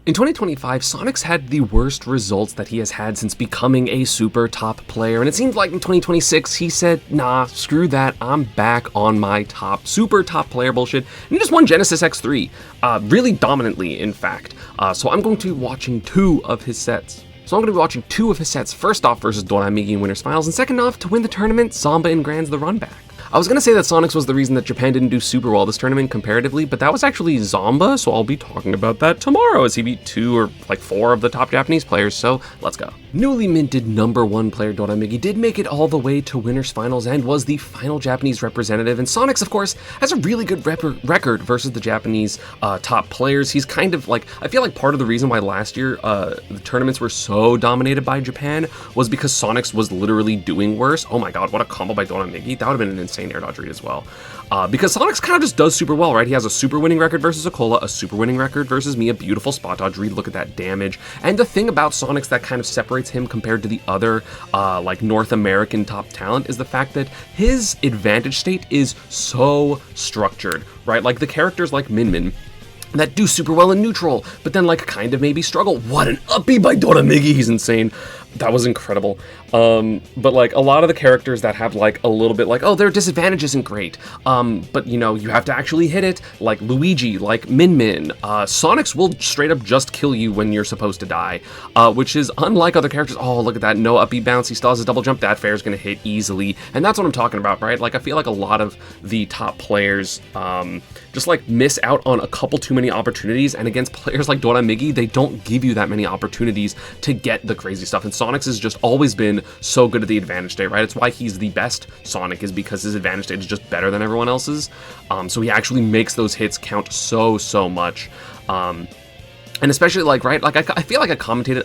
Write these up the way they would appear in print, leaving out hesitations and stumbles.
In 2025, Sonix had the worst results that he has had since becoming a super top player, and it seems like in 2026 he said, nah, screw that, I'm back on my super top player bullshit, and he just won Genesis X3, really dominantly in fact. So I'm going to be watching two of his sets. First off versus Dora Migi in Winners Finals, and second off to win the tournament, Zamba and Grand's the run back. I was going to say that Sonix was the reason that Japan didn't do super well this tournament comparatively, but that was actually Zamba, so I'll be talking about that tomorrow as he beat 2 or 4 of the top Japanese players, so let's go. Newly minted #1 player Dora Migi did make it all the way to Winners Finals and was the final Japanese representative, and Sonix, of course, has a really good record versus the Japanese top players. He's kind of I feel like part of the reason why last year the tournaments were so dominated by Japan was because Sonix was literally doing worse. Oh my god, what a combo by Dora Migi. That would have been an insane air dodge read as well. Because Sonix kind of just does super well, right? He has a super winning record versus Akola, a super winning record versus me, a beautiful spot dodge read, look at that damage. And the thing about Sonix that kind of separates him compared to the other North American top talent is the fact that his advantage state is so structured, right? Like the characters like Min Min that do super well in neutral, but then kind of maybe struggle. What an uppy by Dora Migi, he's insane. That was incredible. But a lot of the characters that have a little bit oh, their disadvantage isn't great. But you have to actually hit it, like Luigi, like Min Min. Sonix will straight up just kill you when you're supposed to die, which is unlike other characters. Oh, look at that, no uppy bounce, he still has his double jump, that fair is gonna hit easily. And that's what I'm talking about, right? I feel like a lot of the top players just miss out on a couple too many opportunities, and against players like Dora Migi, they don't give you that many opportunities to get the crazy stuff. And Sonix has just always been so good at the advantage state, right? It's why he's the best Sonic, is because his advantage state is just better than everyone else's. So he actually makes those hits count so much. And especially right, I feel like I commentated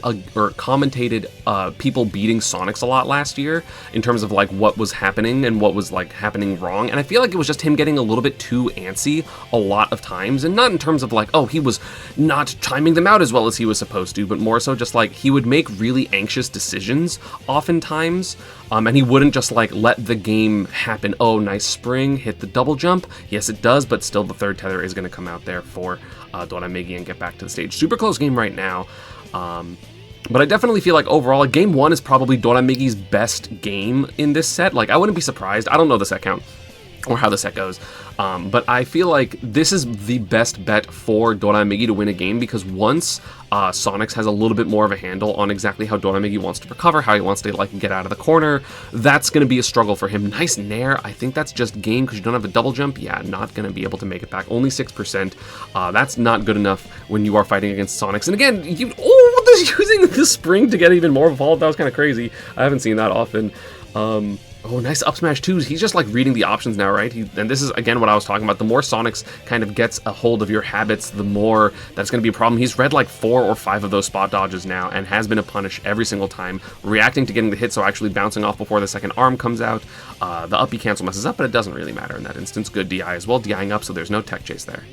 people beating Sonix a lot last year in terms of what was happening and what was happening wrong, and I feel like it was just him getting a little bit too antsy a lot of times, and not in terms of oh, he was not timing them out as well as he was supposed to, but more so just he would make really anxious decisions oftentimes, and he wouldn't just let the game happen. Oh, nice spring, hit the double jump, yes it does, but still the third tether is going to come out there for Dora Migi and get back to the stage. Super close game right now, but I definitely feel overall, game 1 is probably Dora Migi's best game in this set. I wouldn't be surprised. I don't know the set count or how the set goes, but I feel like this is the best bet for Dora Migi to win a game, because once Sonix has a little bit more of a handle on exactly how Dora Migi wants to recover, how he wants to get out of the corner, that's going to be a struggle for him. Nice nair. I think that's just game because you don't have a double jump. Yeah, not going to be able to make it back. Only 6%. That's not good enough when you are fighting against Sonix. And again, using the spring to get even more of a follow-up, that was kind of crazy. I haven't seen that often. Oh, nice up smash too. He's just reading the options now, right? And this is, again, what I was talking about. The more Sonix kind of gets a hold of your habits, the more that's going to be a problem. He's read 4 or 5 of those spot dodges now and has been a punish every single time, reacting to getting the hit, so actually bouncing off before the second arm comes out. The uppy cancel messes up, but it doesn't really matter in that instance. Good DI as well, DIing up, so there's no tech chase there.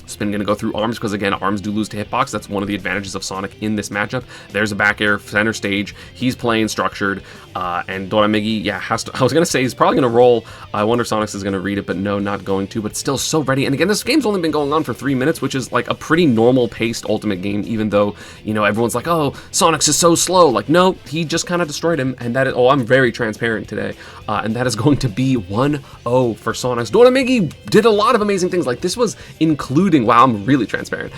Spin going to go through arms, because again, arms do lose to hitbox. That's one of the advantages of Sonic in this matchup. There's a back air, center stage. He's playing structured, and Dora Migi, yeah, has to. I was going to say he's probably going to roll. I wonder if Sonix is going to read it, but no, not going to. But still so ready. And again, this game's only been going on for 3 minutes, which is a pretty normal paced Ultimate game, even though, everyone's oh, Sonix is so slow. No, he just kind of destroyed him, and that is, oh, I'm very transparent today, and that is going to be 1-0 for Sonix. Dora Migi did a lot of amazing things. This was including, wow, I'm really transparent.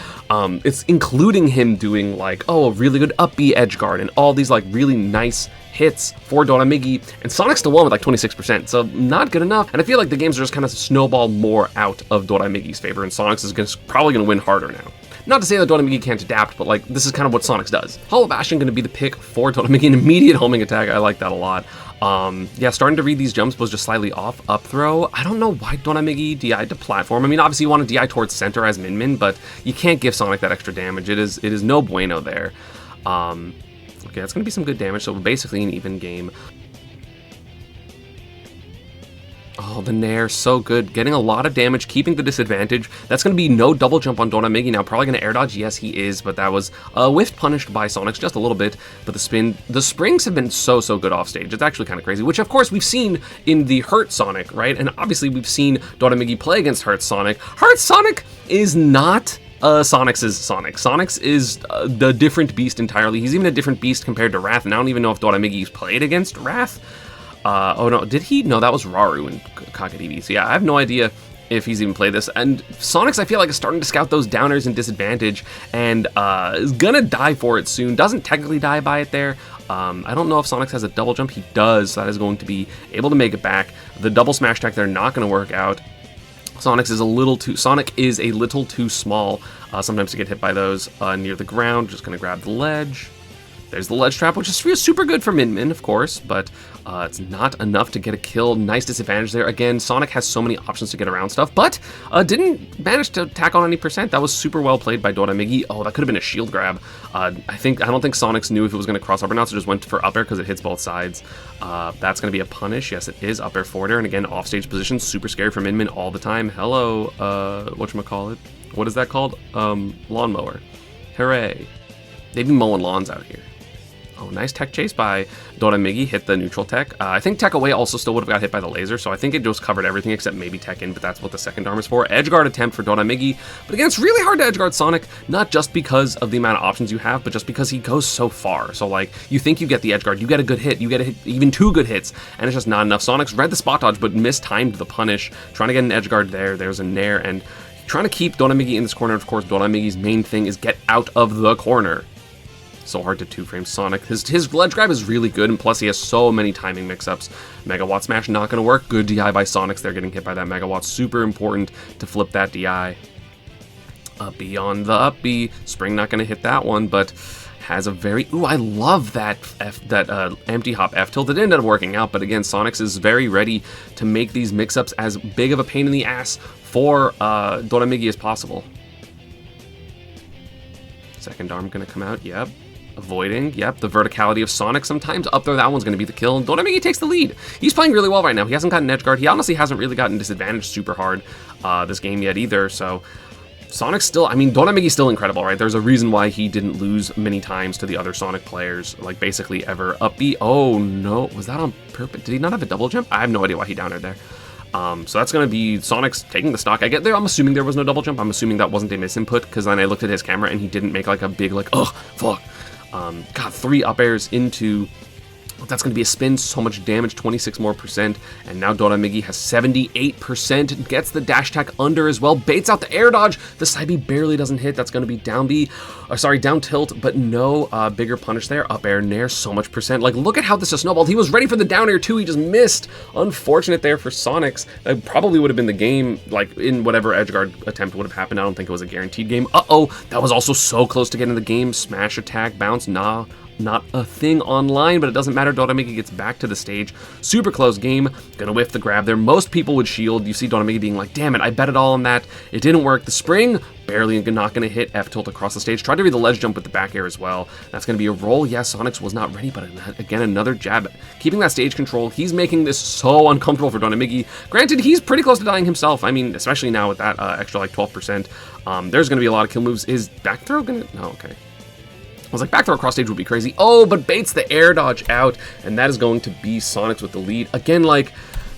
It's including him doing oh, a really good up B edge guard and all these really nice hits for Dora Migi, and Sonix still won with 26%, so not good enough. And I feel the games are just kind of snowball more out of Dora Migi's favor, and Sonix is probably going to win harder now. Not to say that Dora Migi can't adapt, but this is kind of what Sonix does. Hollow Bastion going to be the pick for Dora Migi, an immediate homing attack. I like that a lot. Yeah, starting to read these jumps was just slightly off. Up throw, I don't know why Dora Migi DI'd to platform. I mean, obviously you want to DI towards center as Min Min, but you can't give Sonic that extra damage. It is no bueno there. Okay, that's going to be some good damage, so basically an even game. Oh, the nair, so good. Getting a lot of damage, keeping the disadvantage. That's going to be no double jump on Dora Migi now. Probably going to air dodge. Yes, he is, but that was whiffed punished by Sonix just a little bit. But the spin, the springs have been so good off stage. It's actually kind of crazy, which of course we've seen in the Hurt Sonic, right? And obviously we've seen Dora Migi play against Hurt Sonic. Hurt Sonic is not Sonix is Sonic. Sonix is the different beast entirely. He's even a different beast compared to Wrath, and I don't even know if Dora Migi's played against Wrath. Oh no, did he? No, that was Raru and Kakadivi. So yeah, I have no idea if he's even played this. And Sonix, I feel like, is starting to scout those downers and disadvantage, and is gonna die for it soon. Doesn't technically die by it there. I don't know if Sonix has a double jump. He does, so that is going to be able to make it back. The double smash attack, they're not going to work out. Sonic is a little too small sometimes to get hit by those near the ground. Just going to grab the ledge. There's the ledge trap, which is super good for Min Min, of course, but it's not enough to get a kill. Nice disadvantage there. Again, Sonic has so many options to get around stuff, but didn't manage to tack on any percent. That was super well played by Dora Migi. Oh, that could have been a shield grab. I don't think Sonix knew if it was going to cross up or not, so just went for up air because it hits both sides. That's going to be a punish. Yes, it is up air forward air, and again, offstage position, super scary for Min Min all the time. Hello, whatchamacallit? What is that called? Lawnmower. Hooray. They be mowing lawns out here. Oh, nice tech chase by Dora Migi, hit the neutral tech. I think tech away also still would have got hit by the laser, so I think it just covered everything except maybe tech in, but that's what the second arm is for. Edge guard attempt for Dora Migi, but again, it's really hard to edge guard Sonic, not just because of the amount of options you have, but just because he goes so far. So like, you think you get the edge guard, you get a good hit, you get a hit, even 2 good hits, and it's just not enough. Sonic's read the spot dodge, but mistimed the punish, trying to get an edge guard there. There's a nair, and trying to keep Dora Migi in this corner. Of course, Dora Migi's main thing is get out of the corner. So hard to 2-frame Sonic. His ledge grab is really good, and plus he has so many timing mix-ups. Megawatt Smash not going to work. Good DI by Sonix. They're getting hit by that Megawatt. Super important to flip that DI. Beyond the up B. Spring not going to hit that one, but has a very... Ooh, I love that empty hop F tilt. It ended up working out, but again, Sonix is very ready to make these mix-ups as big of a pain in the ass for Dora Migi as possible. Second arm going to come out. Yep. Avoiding, yep, the verticality of Sonic sometimes. Up there, that one's going to be the kill. And Dora Migi takes the lead. He's playing really well right now. He hasn't gotten edge guard. He honestly hasn't really gotten disadvantaged super hard this game yet either. So Sonic's still, I mean, Dora Migi's still incredible, right? There's a reason why he didn't lose many times to the other Sonic players, like basically ever. Up B, oh no, was that on purpose? Did he not have a double jump? I have no idea why he downed there. So that's going to be Sonic's taking the stock. I get there. I'm assuming there was no double jump. I'm assuming that wasn't a misinput, because then I looked at his camera and he didn't make like a big like, oh, fuck. Got 3 up airs into... That's going to be a spin, so much damage, 26% more, and now Dora Migi has 78%, gets the dash attack under as well, baits out the air dodge, the side B barely doesn't hit, that's going to be down B, or sorry, down tilt, but no bigger punish there, up air, nair, so much percent, like look at how this has snowballed, he was ready for the down air too, he just missed, unfortunate there for Sonix, that probably would have been the game, like in whatever edgeguard attempt would have happened, I don't think it was a guaranteed game, that was also so close to getting the game, smash attack, bounce, nah, not a thing online, but it doesn't matter. Dora Migi gets back to the stage. Super close game. Gonna whiff the grab there. Most people would shield. You see Dora Migi being like, damn it, I bet it all on that. It didn't work. The spring, barely not gonna hit. F tilt across the stage. Tried to read the ledge jump with the back air as well. That's gonna be a roll. Yes, Sonix was not ready, but again, another jab. Keeping that stage control. He's making this so uncomfortable for Dora Migi. Granted, he's pretty close to dying himself. I mean, especially now with that extra like 12%. There's gonna be a lot of kill moves. Is back throw gonna... No, okay. I was like, back throw across stage would be crazy. Oh, but baits the air dodge out, and that is going to be Sonix with the lead. Again, like,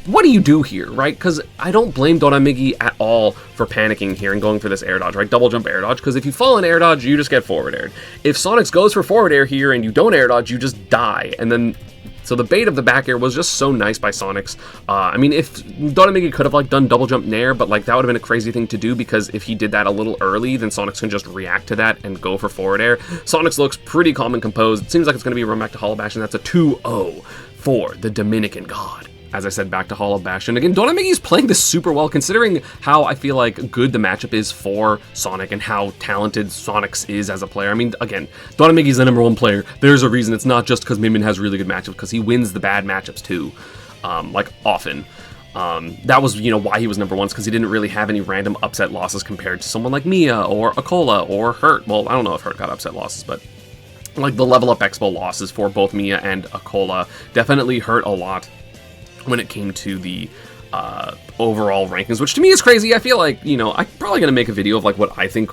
what do you do here, right? Because I don't blame Dora Migi at all for panicking here and going for this air dodge, right? Double jump air dodge, because if you fall in air dodge, you just get forward aired. If Sonix goes for forward air here and you don't air dodge, you just die. And then, so the bait of the back air was just so nice by Sonix. I mean, if Dora Migi could have like done double jump nair, but like that would have been a crazy thing to do, because if he did that a little early, then Sonix can just react to that and go for forward air. Sonix looks pretty calm and composed. It seems like it's going to be a run back to Hollow Bash, and that's a 2-0 for the Dominican God. As I said, back to Hollow Bash. And again, Dora Migi's playing this super well, considering how I feel like good the matchup is for Sonic and how talented Sonix is as a player. I mean, again, Dora Migi's the #1 player. There's a reason. It's not just because Min Min has really good matchups, because he wins the bad matchups too, like often. That was, you know, why he was #1, because he didn't really have any random upset losses compared to someone like Mia or Akola or Hurt. Well, I don't know if Hurt got upset losses, but like the Level Up Expo losses for both Mia and Akola definitely hurt a lot when it came to the overall rankings, which to me is crazy. I feel like, you know, I'm probably going to make a video of like what I think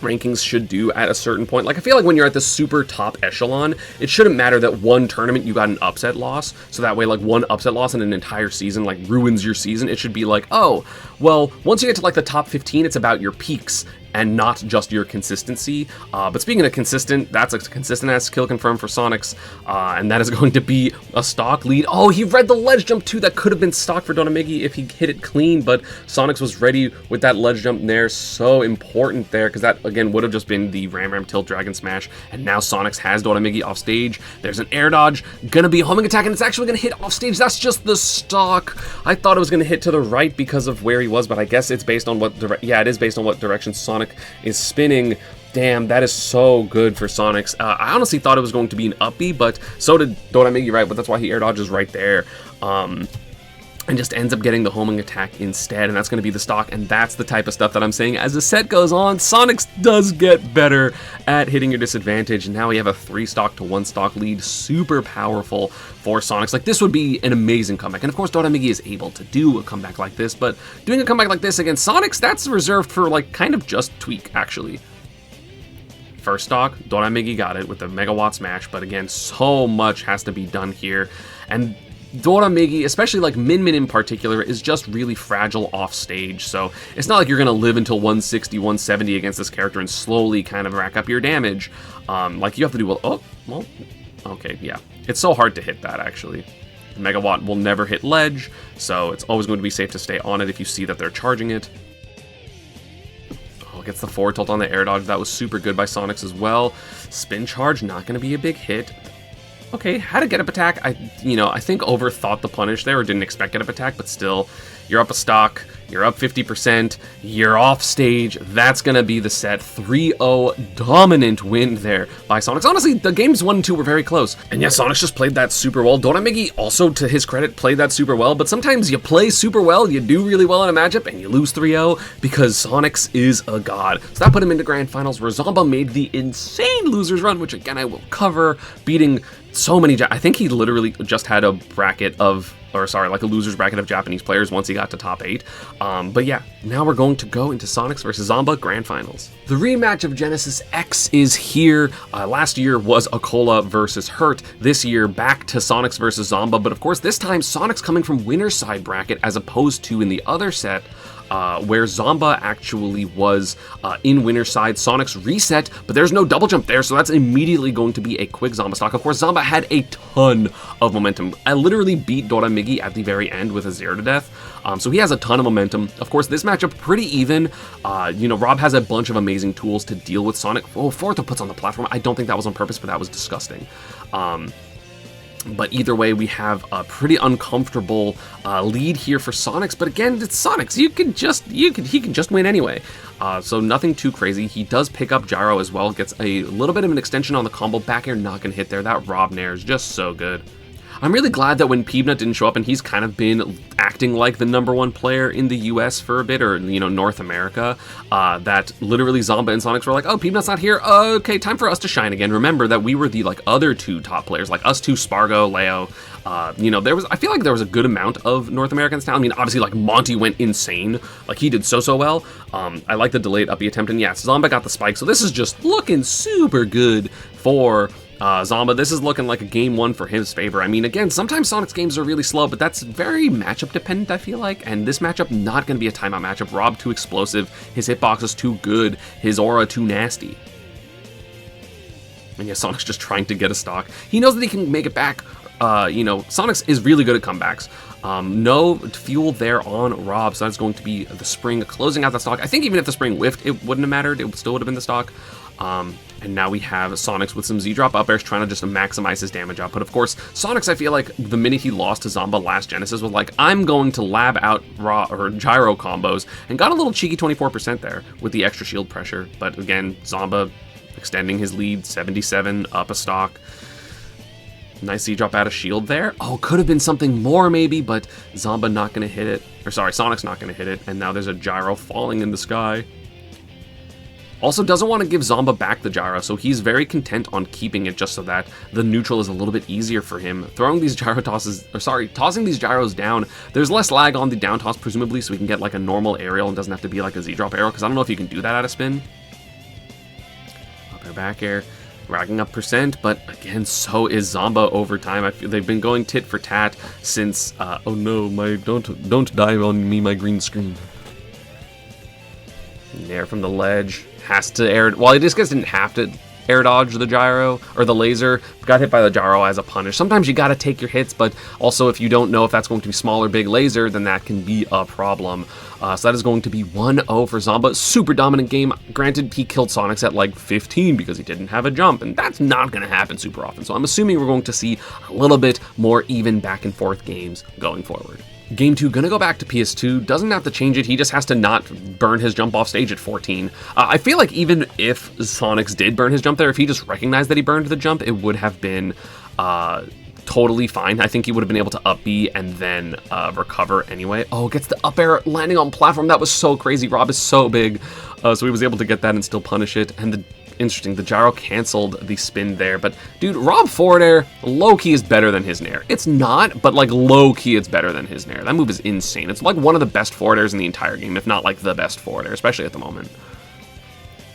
rankings should do at a certain point. Like, I feel like when you're at the super top echelon, it shouldn't matter that one tournament you got an upset loss, so that way like one upset loss in an entire season like ruins your season. It should be like, oh, well, once you get to like the top 15, it's about your peaks and not just your consistency. But speaking of consistent, that's a consistent-ass kill confirmed for Sonix, and that is going to be a stock lead. Oh, he read the ledge jump too. That could have been stock for Dora Migi if he hit it clean, but Sonix was ready with that ledge jump there. So important there, because that, again, would have just been the Ram Tilt Dragon Smash, and now Sonix has Dora Migi off stage. There's an air dodge, gonna be a homing attack, and it's actually gonna hit off stage. That's just the stock. I thought it was gonna hit to the right because of where he was, but I guess it's based on what it is based on what direction Sonic is spinning. Damn, that is so good for Sonix. I honestly thought it was going to be an up B, but so did Dora Migi, right? But that's why he air dodges right there. And just ends up getting the homing attack instead, and that's going to be the stock, and that's the type of stuff that I'm saying. As the set goes on, Sonix does get better at hitting your disadvantage, and now we have a 3 stock to 1 stock lead. Super powerful for Sonix. Like, this would be an amazing comeback, and of course Dora Migi is able to do a comeback like this, but doing a comeback like this against Sonix, that's reserved for, like, kind of just Tweak, actually. First stock, Dora Migi got it with the Megawatt Smash, but again, so much has to be done here, and Dora Migi, especially like Min in particular, is just really fragile off stage, so it's not like you're gonna live until 160, 170 against this character and slowly kind of rack up your damage. Like, you have to do, well, okay, yeah. It's so hard to hit that, actually. Megawatt will never hit ledge, so it's always going to be safe to stay on it if you see that they're charging it. Oh, gets the forward tilt on the air dodge. That was super good by Sonix as well. Spin charge, not gonna be a big hit. Okay, had a get up attack. I think overthought the punish there, or didn't expect get up attack, but still, you're up a stock, you're up 50%, you're off stage. That's gonna be the set. 3-0 dominant win there by Sonix. Honestly, the games 1 and 2 were very close. And yeah, Sonix just played that super well. Dora Migi also, to his credit, played that super well, but sometimes you play super well, you do really well in a matchup, and you lose 3-0 because Sonix is a god. So that put him into grand finals, where Zomba made the insane losers run, which again I will cover, beating so many. I think he literally just had a bracket of, like a loser's bracket of Japanese players once he got to top 8. But yeah, now we're going to go into Sonix versus Zomba Grand Finals. The rematch of Genesis X is here. Last year was Akola versus Hurt. This year, back to Sonix versus Zomba. But of course, this time, Sonix coming from winner's side bracket as opposed to in the other set, where Zomba actually was in winner's side. Sonix reset, but there's no double jump there, so that's immediately going to be a quick Zomba stock. Of course, Zomba had a ton of momentum. I literally beat Dora Migi at the very end with a 0 to death, so he has a ton of momentum. Of course, this matchup pretty even. Rob has a bunch of amazing tools to deal with Sonic. Oh, Fortho puts on the platform. I don't think that was on purpose, but that was disgusting. But either way, we have a pretty uncomfortable lead here for Sonix. But again, it's Sonix. He can just win anyway. So nothing too crazy. He does pick up Gyro as well. Gets a little bit of an extension on the combo. Back air not gonna hit there. That Rob Nair is just so good. I'm really glad that when Peebnut didn't show up, and he's kind of been acting like the #1 player in the US for a bit, or, North America, that literally Zomba and Sonix were like, oh, Peebnut's not here, okay, time for us to shine again. Remember that we were the, other 2 top players, like us 2, Spargo, Leo, I feel like there was a good amount of North Americans now. I mean, obviously, Monty went insane, he did so well. I like the delayed uppy attempt, and yeah, Zomba got the spike, so this is just looking super good for Zomba. This is looking like a game 1 for his favor. I mean, again, sometimes Sonic's games are really slow, but that's very matchup dependent, I feel like, and this matchup not going to be a timeout matchup. Rob too explosive, his hitbox is too good, his aura too nasty. And yeah, Sonic's just trying to get a stock. He knows that he can make it back. Sonix is really good at comebacks. No fuel there on Rob, so that's going to be the spring closing out the stock. I think even if the spring whiffed, it wouldn't have mattered. It still would have been the stock. And now we have Sonix with some Z-drop up airs trying to just maximize his damage output. Of course, Sonix, I feel like the minute he lost to Zomba last Genesis was like, I'm going to lab out gyro combos, and got a little cheeky 24% there with the extra shield pressure. But again, Zomba extending his lead, 77 up a stock. Nice Z-drop out of shield there. Oh, could have been something more maybe, but Zomba not going to hit it. Or sorry, Sonic's not going to hit it, and now there's a gyro falling in the sky. Also doesn't want to give Zomba back the gyro, so he's very content on keeping it just so that the neutral is a little bit easier for him. Throwing these gyro tosses, tossing these gyros down, there's less lag on the down toss presumably, so we can get a normal aerial and doesn't have to be a Z-drop aerial, because I don't know if you can do that out of spin. Up air, back air, racking up percent, but again, so is Zomba over time. I feel they've been going tit for tat since, oh no, don't die on me, my green screen. Nair from the ledge. Has to air... Well, this guy didn't have to air dodge the gyro, or the laser. Got hit by the gyro as a punish. Sometimes you gotta take your hits, but also if you don't know if that's going to be small or big laser, then that can be a problem. So that is going to be 1-0 for Zomba. Super dominant game. Granted, he killed Sonix at like 15 because he didn't have a jump, and that's not going to happen super often. So I'm assuming we're going to see a little bit more even back and forth games going forward. Game 2, gonna go back to PS2, doesn't have to change it, he just has to not burn his jump off stage at 14. I feel like even if Sonix did burn his jump there, if he just recognized that he burned the jump, it would have been totally fine. I think he would have been able to up B and then recover anyway. Oh, gets the up air landing on platform, that was so crazy. Rob is so big, so he was able to get that and still punish it, and interesting, the gyro canceled the spin there, but dude, Rob forward air, low-key is better than his Nair. It's not, but like low-key it's better than his Nair. That move is insane. It's like one of the best forward airs in the entire game, if not like the best forward air, especially at the moment.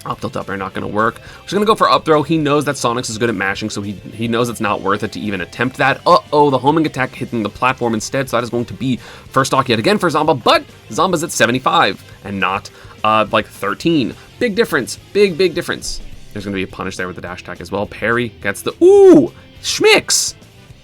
Up tilt up air not going to work. Just going to go for up throw. He knows that Sonix is good at mashing, so he knows it's not worth it to even attempt that. Uh-oh, the homing attack hitting the platform instead, so that is going to be first stock yet again for Zomba, but Zomba's at 75 and not like 13. Big difference. Big difference. There's going to be a punish there with the dash attack as well. Parry gets the... Ooh! Schmicks!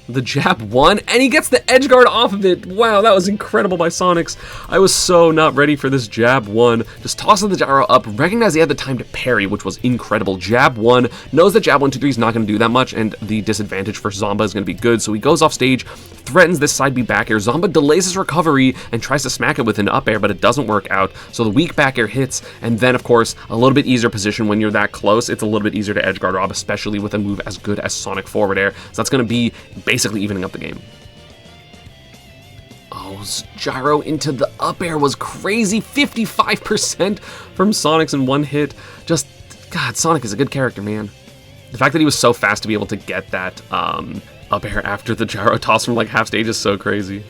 The jab 1, and he gets the edge guard off of it. Wow, that was incredible by Sonix. I was so not ready for this jab 1. Just tossing the gyro up, recognized he had the time to parry, which was incredible. Jab 1, knows that jab 1, 2, 3 is not going to do that much, and the disadvantage for Zomba is going to be good, so he goes off stage, threatens this side B back air. Zomba delays his recovery and tries to smack it with an up air, but it doesn't work out, so the weak back air hits, and then, of course, a little bit easier position when you're that close. It's a little bit easier to edge guard Rob, especially with a move as good as Sonic forward air, so that's going to be basically evening up the game. Oh, gyro into the up air was crazy. 55% from Sonix in one hit. Just, God, Sonic is a good character, man. The fact that he was so fast to be able to get that up air after the gyro toss from like half stage is so crazy.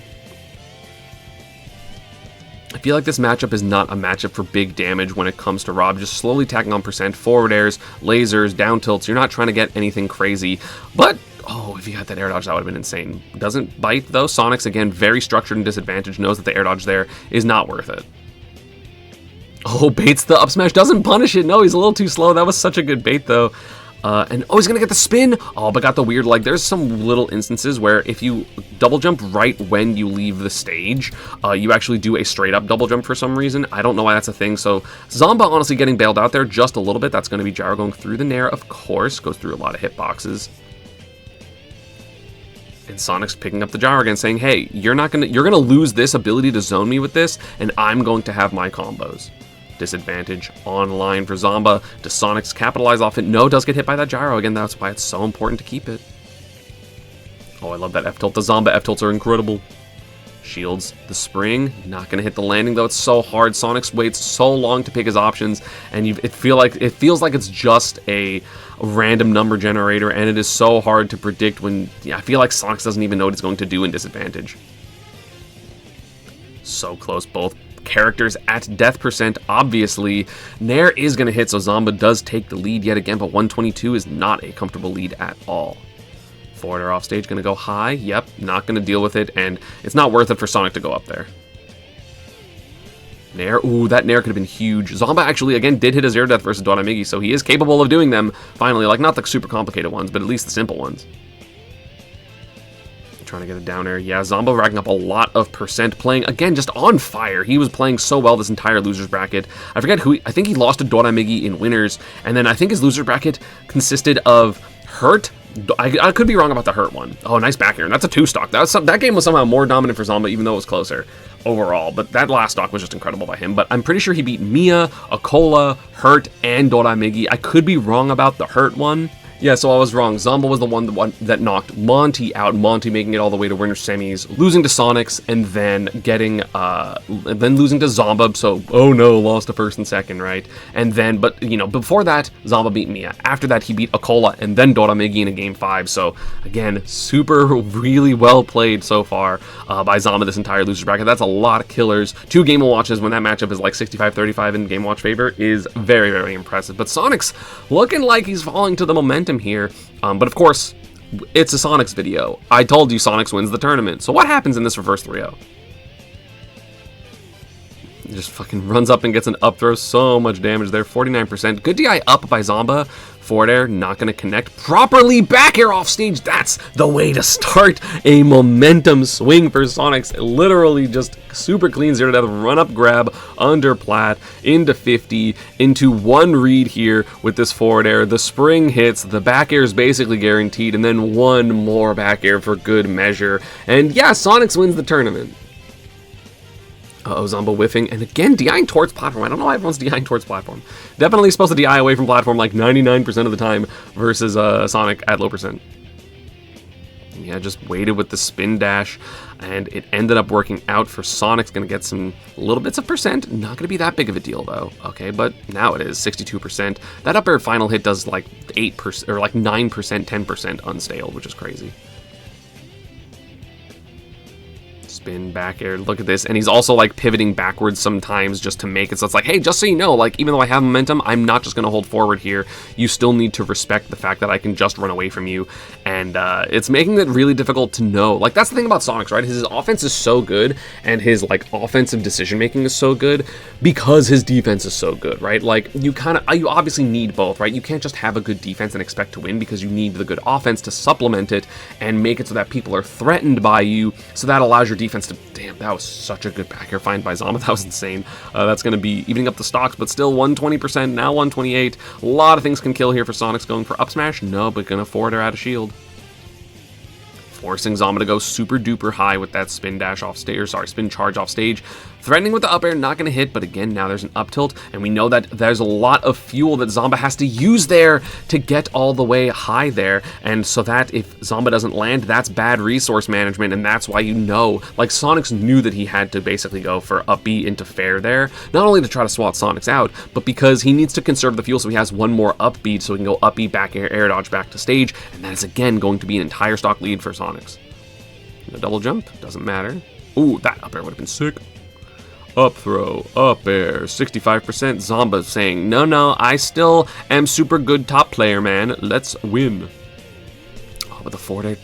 I feel like this matchup is not a matchup for big damage when it comes to Rob, just slowly tacking on percent, forward airs, lasers, down tilts. You're not trying to get anything crazy, but oh, if he had that air dodge, that would have been insane. Doesn't bite though. Sonix, again, very structured and disadvantaged, knows that the air dodge there is not worth it. Oh, baits the up smash, doesn't punish it. No, he's a little too slow. That was such a good bait though. And oh, he's gonna get the spin. Oh, but got the weird, like, there's some little instances where if you double jump right when you leave the stage, you actually do a straight up double jump for some reason. I don't know why that's a thing. So Zomba honestly getting bailed out there just a little bit. That's gonna be gyro going through the Nair, of course. Goes through a lot of hitboxes. And Sonic's picking up the gyro again, saying, hey, you're gonna lose this ability to zone me with this, and I'm going to have my combos. Disadvantage online for Zomba. Does Sonix capitalize off it? No, does get hit by that gyro again. That's why it's so important to keep it. Oh, I love that F-tilt. The Zomba F-tilts are incredible. Shields the spring. Not going to hit the landing, though. It's so hard. Sonix waits so long to pick his options, and it feels like it's just a random number generator, and it is so hard to predict when... Yeah, I feel like Sonix doesn't even know what he's going to do in disadvantage. So close, both characters at death percent. Obviously, Nair is going to hit, so Zomba does take the lead yet again, but 122 is not a comfortable lead at all. Forward air off stage, going to go high. Yep, not going to deal with it, and it's not worth it for Sonic to go up there. Nair, ooh, that Nair could have been huge. Zomba actually, again, did hit a zero death versus Dora Migi, so he is capable of doing them, finally, like, not the super complicated ones, but at least the simple ones. Trying to get a down air. Yeah, Zomba racking up a lot of percent, playing, again, just on fire. He was playing so well this entire losers bracket. I forget who, I think he lost to Dora Migi in winners, and then I think his loser bracket consisted of Hurt. I could be wrong about the Hurt one. Oh, nice back air. And that's a 2-stock. That game was somehow more dominant for Zomba, even though it was closer overall. But that last stock was just incredible by him. But I'm pretty sure he beat Mia, Akola, Hurt, and Dora Migi. I could be wrong about the Hurt one. Yeah, so I was wrong. Zomba was the one that knocked Monty out. Monty making it all the way to winner semis, losing to Sonix, and then losing to Zomba. So, oh no, lost to first and second, right? And then, but you know, before that, Zomba beat Mia. After that, he beat Akola and then Dora Migi in a game 5. So again, really well played so far by Zomba this entire loser bracket. That's a lot of killers. 2 Game Watches when that matchup is like 65-35 in Game Watch favor is very, very impressive. But Sonix looking like he's falling to the momentum here, but of course it's a Sonix video. I told you Sonix wins the tournament. So what happens in this reverse 3-0? Just fucking runs up and gets an up throw. So much damage there. 49%. Good DI up by Zomba. Forward air, not going to connect properly. Back air off stage. That's the way to start a momentum swing for Sonix. Literally just super clean 0 to death. Run up grab under plat into 50 into one read here with this forward air. The spring hits. The back air is basically guaranteed. And then one more back air for good measure. And yeah, Sonix wins the tournament. Uh-oh, Zomba whiffing, and again, DIing towards platform. I don't know why everyone's DIing towards platform. Definitely supposed to DI away from platform like 99% of the time versus Sonic at low percent. Yeah, just waited with the spin dash, and it ended up working out for Sonic's gonna get some little bits of percent. Not gonna be that big of a deal though. Okay, but now it is 62%. That up air final hit does like 8% or like 9%, 10% unstaled, which is crazy. Spin back air, look at this, and he's also like pivoting backwards sometimes just to make it so it's like, hey, just so you know, like even though I have momentum, I'm not just gonna hold forward here. You still need to respect the fact that I can just run away from you, and it's making it really difficult to know. Like that's the thing about Sonix, right? His offense is so good, and his like offensive decision making is so good because his defense is so good, right? Like you obviously need both, right? You can't just have a good defense and expect to win because you need the good offense to supplement it and make it so that people are threatened by you. So that allows your defense to, damn, that was such a good back air find by Zomba. That was insane. That's going to be evening up the stocks, but still 120%, now 128. A lot of things can kill here for Sonix. Going for up smash? No, but going to forward air out of shield. Forcing Zomba to go super duper high with that spin dash off stage, or sorry, spin charge off stage. Threatening with the up air, not going to hit, but again, now there's an up tilt, and we know that there's a lot of fuel that Zomba has to use there to get all the way high there, and so that if Zomba doesn't land, that's bad resource management, and that's why you know, like Sonix knew that he had to basically go for up B into fair there, not only to try to swat Sonix out, but because he needs to conserve the fuel so he has one more up B so he can go up B, back air, air dodge back to stage, and that is again going to be an entire stock lead for Sonix. The double jump, doesn't matter. Ooh, that up air would have been sick. Up throw, up air, 65%. Zomba saying, no, I still am super good top player, man. Let's win. Oh, but the forward air,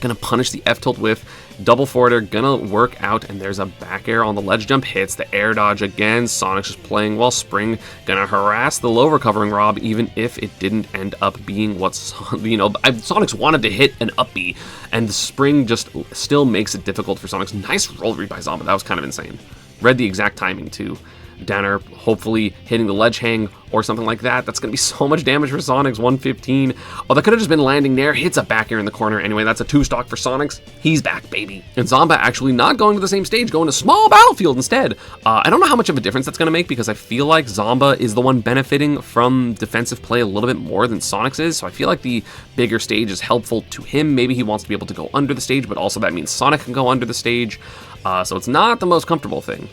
gonna punish the F tilt with double forward air, gonna work out, and there's a back air on the ledge jump, hits the air dodge again. Sonix is playing well. Spring gonna harass the low recovering Rob, even if it didn't end up being what's, you know, Sonix wanted to hit an up B, and the spring just still makes it difficult for Sonix. Nice roll read by Zomba. That was kind of insane. Read the exact timing too. Downer hopefully hitting the ledge hang or something like that. That's going to be so much damage for Sonix, 115. Oh, that could have just been landing there. Hits a back air in the corner. Anyway, that's a 2-stock for Sonix. He's back, baby. And Zomba actually not going to the same stage, going to small battlefield instead. I don't know how much of a difference that's going to make because I feel like Zomba is the one benefiting from defensive play a little bit more than Sonix is. So I feel like the bigger stage is helpful to him. Maybe he wants to be able to go under the stage, but also that means Sonic can go under the stage. So it's not the most comfortable thing.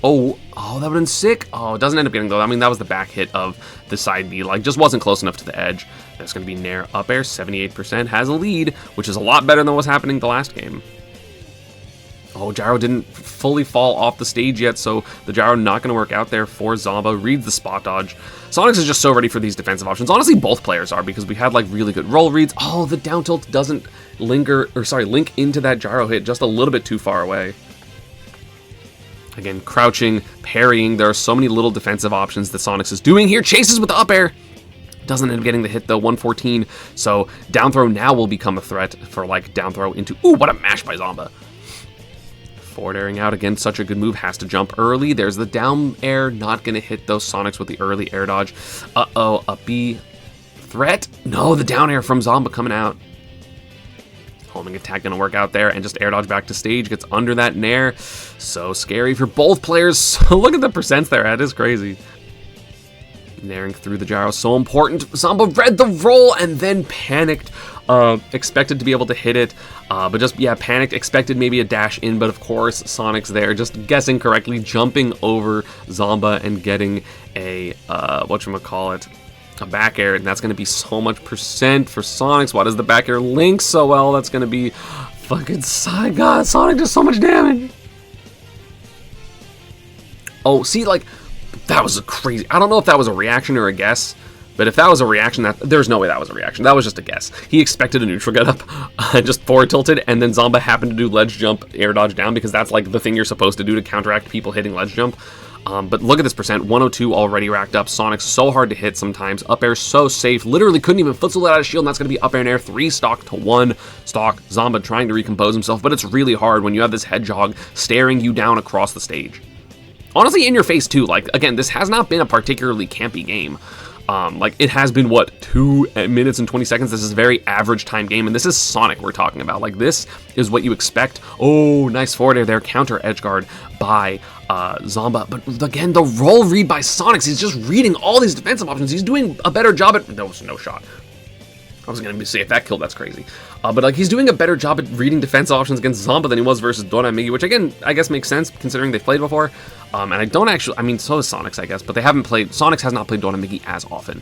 Oh, that would have been sick. Oh, it doesn't end up getting though. I mean, that was the back hit of the side B. Like, just wasn't close enough to the edge. That's going to be Nair up air, 78%. Has a lead, which is a lot better than what was happening the last game. Oh, gyro didn't fully fall off the stage yet, so the gyro not going to work out there for Zomba. Reads the spot dodge. Sonix is just so ready for these defensive options. Honestly, both players are, because we had like really good roll reads. Oh, the down tilt doesn't link into that gyro hit just a little bit too far away. Again, crouching, parrying. There are so many little defensive options that Sonix is doing here. Chases with the up air. Doesn't end up getting the hit though, 114. So down throw now will become a threat for like down throw into, ooh, what a mash by Zomba. Forward airing out again, such a good move, has to jump early. There's the down air, not gonna hit those Sonix with the early air dodge. Uh-oh, up B threat. No, the down air from Zomba coming out. Homing attack gonna work out there, and just air dodge back to stage, gets under that nair. So scary for both players. Look at the percents there, that is crazy. Nairing through the gyro, so important. Zomba read the roll and then panicked. Expected to be able to hit it, but just, yeah, panicked, expected maybe a dash in, but of course, Sonix there, just guessing correctly, jumping over Zomba and getting a, whatchamacallit, a back air, and that's going to be so much percent for Sonix. Why does the back air link so well? That's going to be fucking, God, Sonic does so much damage. Oh, see, like, that was a crazy, I don't know if that was a reaction or a guess, But if that was a reaction, there's no way that was a reaction. That was just a guess. He expected a neutral get up, just forward tilted, and then Zomba happened to do ledge jump, air dodge down, because that's like the thing you're supposed to do to counteract people hitting ledge jump. But look at this percent, 102 already racked up. Sonix so hard to hit sometimes. Up air so safe, literally couldn't even footstool it out of shield, and that's going to be up air and air, 3 stock to 1 stock. Zomba trying to recompose himself, but it's really hard when you have this hedgehog staring you down across the stage. Honestly, in your face too. Like, again, this has not been a particularly campy game. Like, it has been, what, 2 minutes and 20 seconds? This is a very average time game, and this is Sonic we're talking about. Like, this is what you expect. Oh, nice forward air there, counter edge guard by Zomba. But again, the roll read by Sonix, he's just reading all these defensive options. He's doing a better job at... No shot. I was going to say, if that killed, that's crazy. But like, he's doing a better job at reading defense options against Zomba than he was versus Dora Migi, which again, I guess makes sense considering they've played before. And I don't actually, I mean, so is Sonix, I guess, but they haven't played, Sonix has not played Dora Migi as often.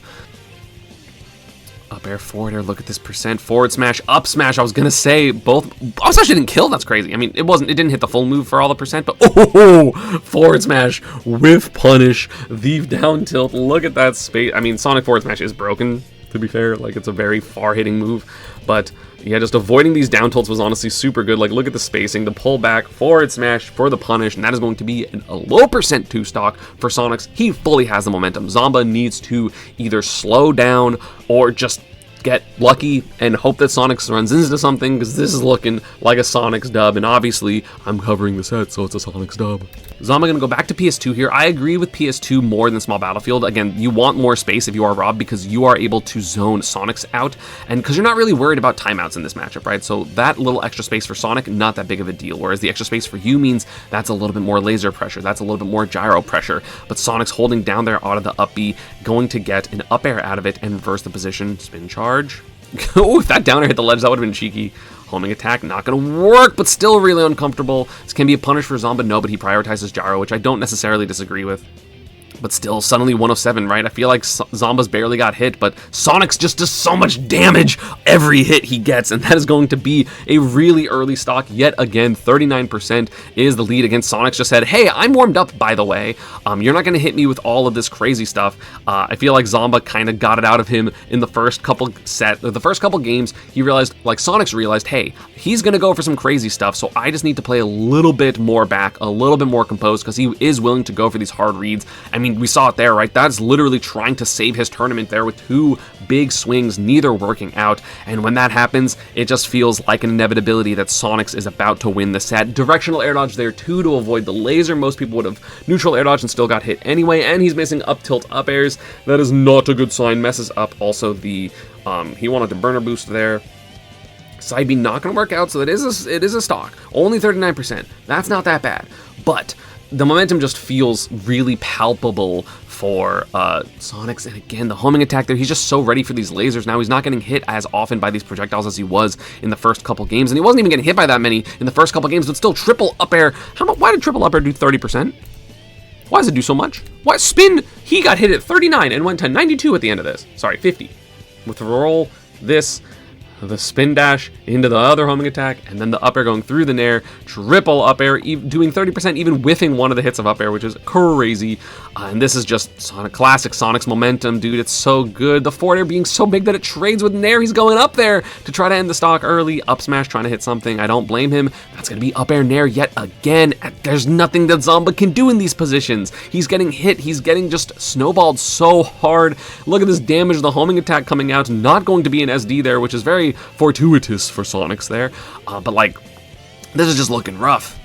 Up air, forward air, look at this percent, forward smash, up smash. I was going to say both, up smash didn't kill, that's crazy. I mean, it didn't hit the full move for all the percent, but oh, forward smash with punish, the down tilt, look at that space. I mean, Sonic forward smash is broken, to be fair, like it's a very far hitting move, but yeah, just avoiding these down tilts was honestly super good. Like, look at the spacing, the pull back, forward smash for the punish, and that is going to be a low percent 2 stock for Sonix. He fully has the momentum. Zomba needs to either slow down or just get lucky and hope that Sonix runs into something, because this is looking like a Sonix dub, and obviously I'm covering the set, so it's a Sonix dub. Zomba gonna go back to PS2 here. I agree with PS2 more than Small Battlefield. Again, you want more space if you are Rob, because you are able to zone Sonix out, and because you're not really worried about timeouts in this matchup, right? So that little extra space for Sonic, not that big of a deal, whereas the extra space for you means that's a little bit more laser pressure, that's a little bit more gyro pressure, but Sonic's holding down there out of the up B, going to get an up air out of it and reverse the position, spin charge. Oh, if that downer hit the ledge, that would have been cheeky. Homing attack, not going to work, but still really uncomfortable. This can be a punish for Zomba, no, but he prioritizes gyro, which I don't necessarily disagree with. But still, suddenly 107, right? I feel like Zomba's barely got hit, but Sonix just does so much damage every hit he gets, and that is going to be a really early stock. Yet again, 39% is the lead against Sonix. Just said, hey, I'm warmed up, by the way. You're not going to hit me with all of this crazy stuff. I feel like Zomba kind of got it out of him in the first couple games. He realized, like Sonix realized, hey, he's going to go for some crazy stuff, so I just need to play a little bit more back, a little bit more composed, because he is willing to go for these hard reads. I mean, we saw it there, right? That's literally trying to save his tournament there with 2 big swings, neither working out. And when that happens, it just feels like an inevitability that Sonix is about to win the set. Directional air dodge there too to avoid the laser. Most people would have neutral air dodge and still got hit anyway. And he's missing up tilt up airs. That is not a good sign. Messes up also the, he wanted to burner boost there. Side B not going to work out, so it is a stock. Only 39%. That's not that bad. But the momentum just feels really palpable for Sonix, and again, the homing attack there, he's just so ready for these lasers now. He's not getting hit as often by these projectiles as he was in the first couple games, and he wasn't even getting hit by that many in the first couple games, but still triple up air. Why did triple up air do 30%? Why does it do so much? Why spin? He got hit at 39 and went to 92 at the end of this. Sorry, 50. With the roll, this, the spin dash into the other homing attack, and then the up air going through the nair, triple up air, doing 30%, even whiffing one of the hits of up air, which is crazy. And this is just classic Sonic's momentum, dude. It's so good. The forward air being so big that it trades with nair. He's going up there to try to end the stock early. Up smash trying to hit something. I don't blame him. That's going to be up air nair yet again. There's nothing that Zomba can do in these positions. He's getting hit. He's getting just snowballed so hard. Look at this damage. The homing attack coming out. Not going to be an SD there, which is very fortuitous for Sonix there. But like, this is just looking rough.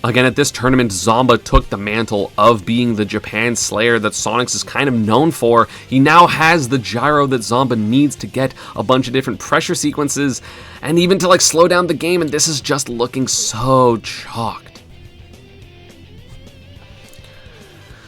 Again, at this tournament, Zomba took the mantle of being the Japan Slayer that Sonix is kind of known for. He now has the gyro that Zomba needs to get a bunch of different pressure sequences and even to like slow down the game, and this is just looking so chalked.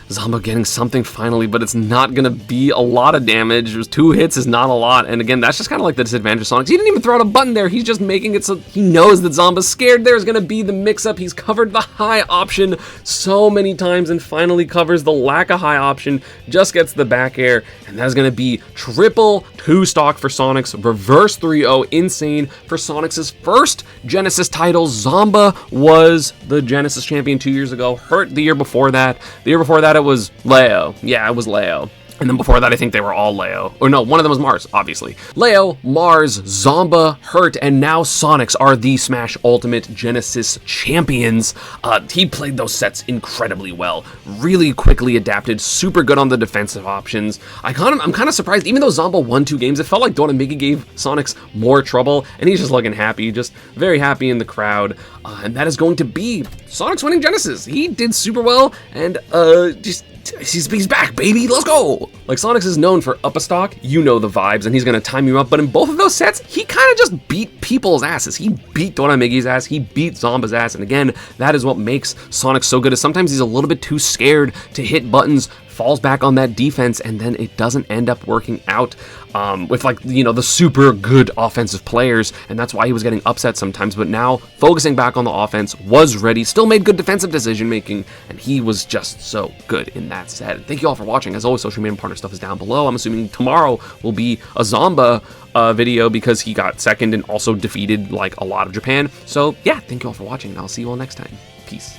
Zomba getting something finally, but it's not going to be a lot of damage. 2 hits is not a lot, and again, that's just kind of like the disadvantage of Sonix. He didn't even throw out a button there. He's just making it so he knows that Zomba's scared. There's going to be the mix-up. He's covered the high option so many times and finally covers the lack of high option, just gets the back air, and that's going to be triple 2 stock for Sonix, reverse 3-0, insane for Sonix's first Genesis title. Zomba was the Genesis champion 2 years ago, hurt the year before that. The year before that, it was Leo. Yeah, it was Leo. And then before that, I think they were all Leo. Or no, one of them was Mars, obviously. Leo, Mars, Zomba, Hurt, and now Sonix are the Smash Ultimate Genesis champions. He played those sets incredibly well. Really quickly adapted, super good on the defensive options. I'm kind of surprised, even though Zomba won 2 games, it felt like Dora Migi gave Sonix more trouble, and he's just looking happy, just very happy in the crowd. And that is going to be Sonix winning Genesis. He did super well, and he's back, baby, let's go! Like, Sonix is known for up a stock, you know the vibes, and he's gonna time you up, but in both of those sets, he kind of just beat people's asses. He beat Dora Migi's ass, he beat Zomba's ass, and again, that is what makes Sonix so good, is sometimes he's a little bit too scared to hit buttons, falls back on that defense, and then it doesn't end up working out with, like, you know, the super good offensive players, and that's why he was getting upset sometimes. But now, focusing back on the offense, was ready, still made good defensive decision making, and he was just so good in that set. Thank you all for watching. As always, social media partner stuff is down below. I'm assuming tomorrow will be a Zomba video because he got second and also defeated like a lot of Japan. So yeah, thank you all for watching, and I'll see you all next time. Peace.